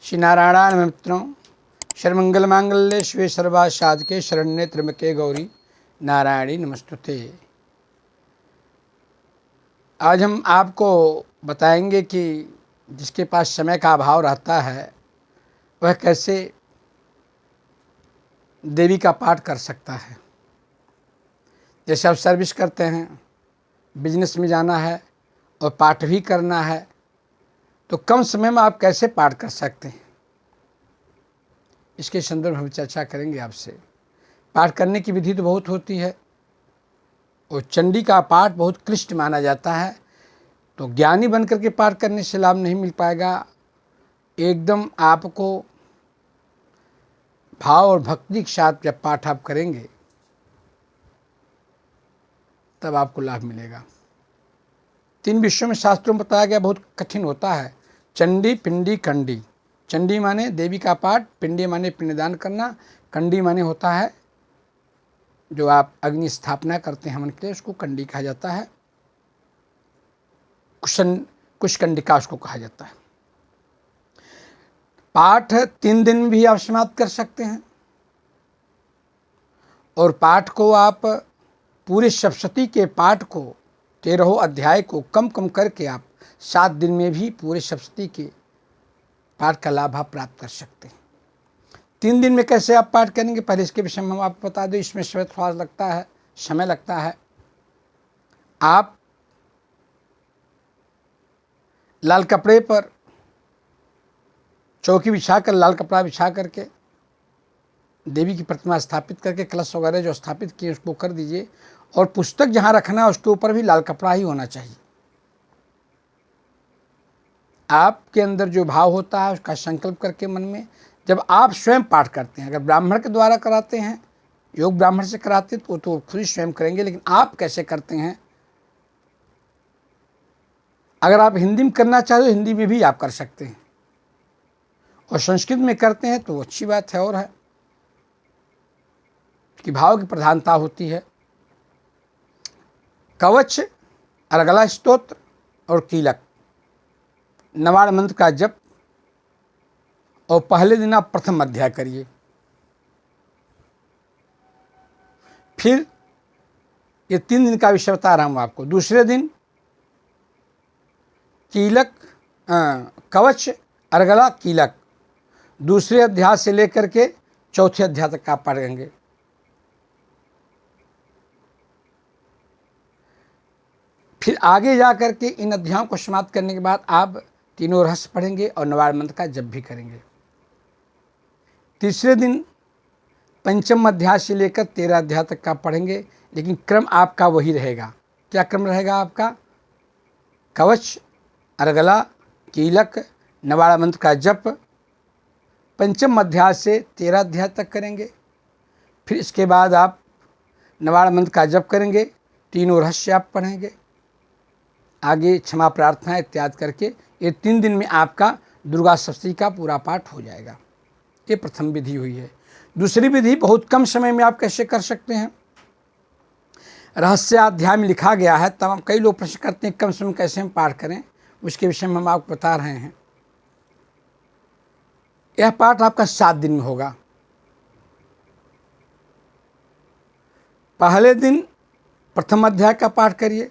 श्री नारायण मित्रों, सर्वमंगल मांगल्ये शिवे सर्वार्थ साधके शरण्ये त्र्यंबके गौरी नारायणी नमस्तुते। आज हम आपको बताएंगे कि जिसके पास समय का अभाव रहता है वह कैसे देवी का पाठ कर सकता है। जैसे आप सर्विस करते हैं, बिजनेस में जाना है और पाठ भी करना है, तो कम समय में आप कैसे पाठ कर सकते हैं, इसके संदर्भ में हम चर्चा करेंगे आपसे। पाठ करने की विधि तो बहुत होती है और चंडी का पाठ बहुत क्लिष्ट माना जाता है, तो ज्ञानी बनकर के पाठ करने से लाभ नहीं मिल पाएगा। एकदम आपको भाव और भक्ति के साथ जब पाठ आप करेंगे तब आपको लाभ मिलेगा। 3 विषयों में शास्त्रों में बताया गया, बहुत कठिन होता है। चंडी, पिंडी, कंडी। चंडी माने देवी का पाठ, पिंडी माने पिंडदान करना, कंडी माने होता है जो आप अग्नि स्थापना करते हैं हवन के लिए, उसको कंडी कहा जाता है। कुशकंडिका उसको कहा जाता है। पाठ 3 दिन में भी आप समाप्त कर सकते हैं और पाठ को आप पूरे सप्तशती के पाठ को 13 अध्याय को कम कम करके आप 7 दिन में भी पूरे सप्तशती के पाठ का लाभ आप प्राप्त कर सकते हैं। 3 दिन में कैसे आप पाठ करेंगे, पहले इसके विषय में हम आपको बता दें। इसमें समय लगता है। आप लाल कपड़े पर चौकी बिछाकर, लाल कपड़ा बिछा करके देवी की प्रतिमा स्थापित करके कलश वगैरह जो स्थापित किए उसको कर दीजिए, और पुस्तक जहाँ रखना है उसके ऊपर भी लाल कपड़ा ही होना चाहिए। आपके अंदर जो भाव होता है उसका संकल्प करके मन में, जब आप स्वयं पाठ करते हैं, अगर ब्राह्मण के द्वारा कराते हैं, योग ब्राह्मण से कराते तो खुद ही स्वयं करेंगे, लेकिन आप कैसे करते हैं, अगर आप हिंदी में करना चाहते तो हिंदी में भी आप कर सकते हैं, और संस्कृत में करते हैं तो अच्छी बात है। और है कि भाव की प्रधानता होती है। कवच, अर्गला स्तोत्र और कीलक, नवाड़ मंत्र का जप, और पहले दिन आप प्रथम अध्याय करिए। फिर ये 3 दिन का विषय बता रहा हूँ आपको। दूसरे दिन कीलक, कवच, अर्गला, कीलक, दूसरे अध्याय से लेकर के चौथे अध्याय तक आप पढ़ेंगे। फिर आगे जा कर के इन अध्यायों को समाप्त करने के बाद आप तीनों रहस्य पढ़ेंगे और नवाड़ मंत्र का जप भी करेंगे। तीसरे दिन पंचम अध्याय से लेकर 13 अध्याय तक का पढ़ेंगे, लेकिन क्रम आपका वही रहेगा। क्या क्रम रहेगा आपका? कवच, अर्गला, कीलक, नवाड़ा मंत्र का जप पंचम अध्याय से 13 अध्याय तक करेंगे। फिर इसके बाद आप नवाड़ा मंत्र का जप करेंगे, तीनों रहस्य आप पढ़ेंगे, आगे क्षमा प्रार्थना इत्यादि करके ये 3 दिन में आपका दुर्गा सप्तशती का पूरा पाठ हो जाएगा। ये प्रथम विधि हुई है। दूसरी विधि बहुत कम समय में आप कैसे कर सकते हैं। रहस्य अध्याय में लिखा गया है, तब कई लोग प्रश्न करते हैं कम समय कैसे हम पाठ करें, उसके विषय में हम आपको बता रहे हैं। यह पाठ आपका 7 दिन में होगा। पहले दिन प्रथम अध्याय का पाठ करिए,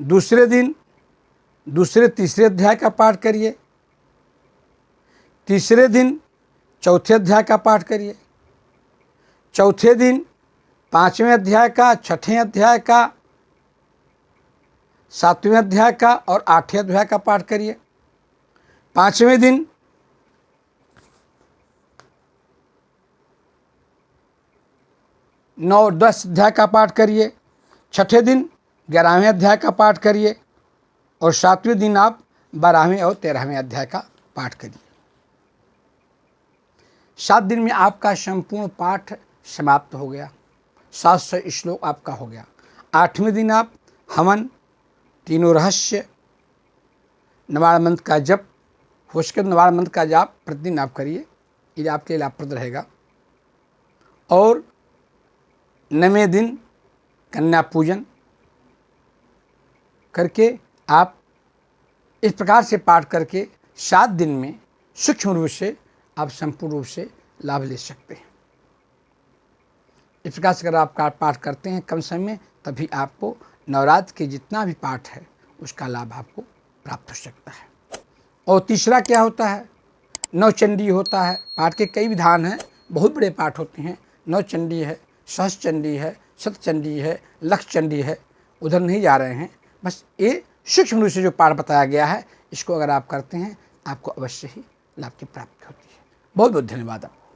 दूसरे दिन दूसरे तीसरे अध्याय का पाठ करिए, तीसरे दिन चौथे अध्याय का पाठ करिए, चौथे दिन 5वें अध्याय का, 6ठे अध्याय का, 7वें अध्याय का और 8ठे अध्याय का पाठ करिए। 5वें दिन 9-10 अध्याय का पाठ करिए, 6ठे दिन 11वें अध्याय का पाठ करिए, और 7वें दिन आप 12वें और 13वें अध्याय का पाठ करिए। 7 दिन में आपका संपूर्ण पाठ समाप्त हो गया। 700 श्लोक आपका हो गया। 8वें दिन आप हवन, तीनों रहस्य, नवाड़ मंत्र का जप, हो सके नवाड़ मंत्र का जाप प्रतिदिन आप करिए, ये आपके लिए लाभप्रद रहेगा। और 9वें दिन कन्या पूजन करके आप इस प्रकार से पाठ करके 7 दिन में सूक्ष्म रूप से आप संपूर्ण रूप से लाभ ले सकते हैं। इस प्रकार से अगर आप पाठ करते हैं कम समय में, तभी आपको नवरात्र के जितना भी पाठ है उसका लाभ आपको प्राप्त हो सकता है। और तीसरा क्या होता है, नवचंडी होता है। पाठ के कई विधान हैं, बहुत बड़े पाठ होते हैं। नवचंडी है, सहस्त्र चंडी है, शतचंडी है, लक्ष चंडी है, उधर नहीं जा रहे हैं। बस ये सूक्ष्म रूप से जो पाठ बताया गया है, इसको अगर आप करते हैं आपको अवश्य ही लाभ की प्राप्ति होती है। बहुत बहुत धन्यवाद आपको।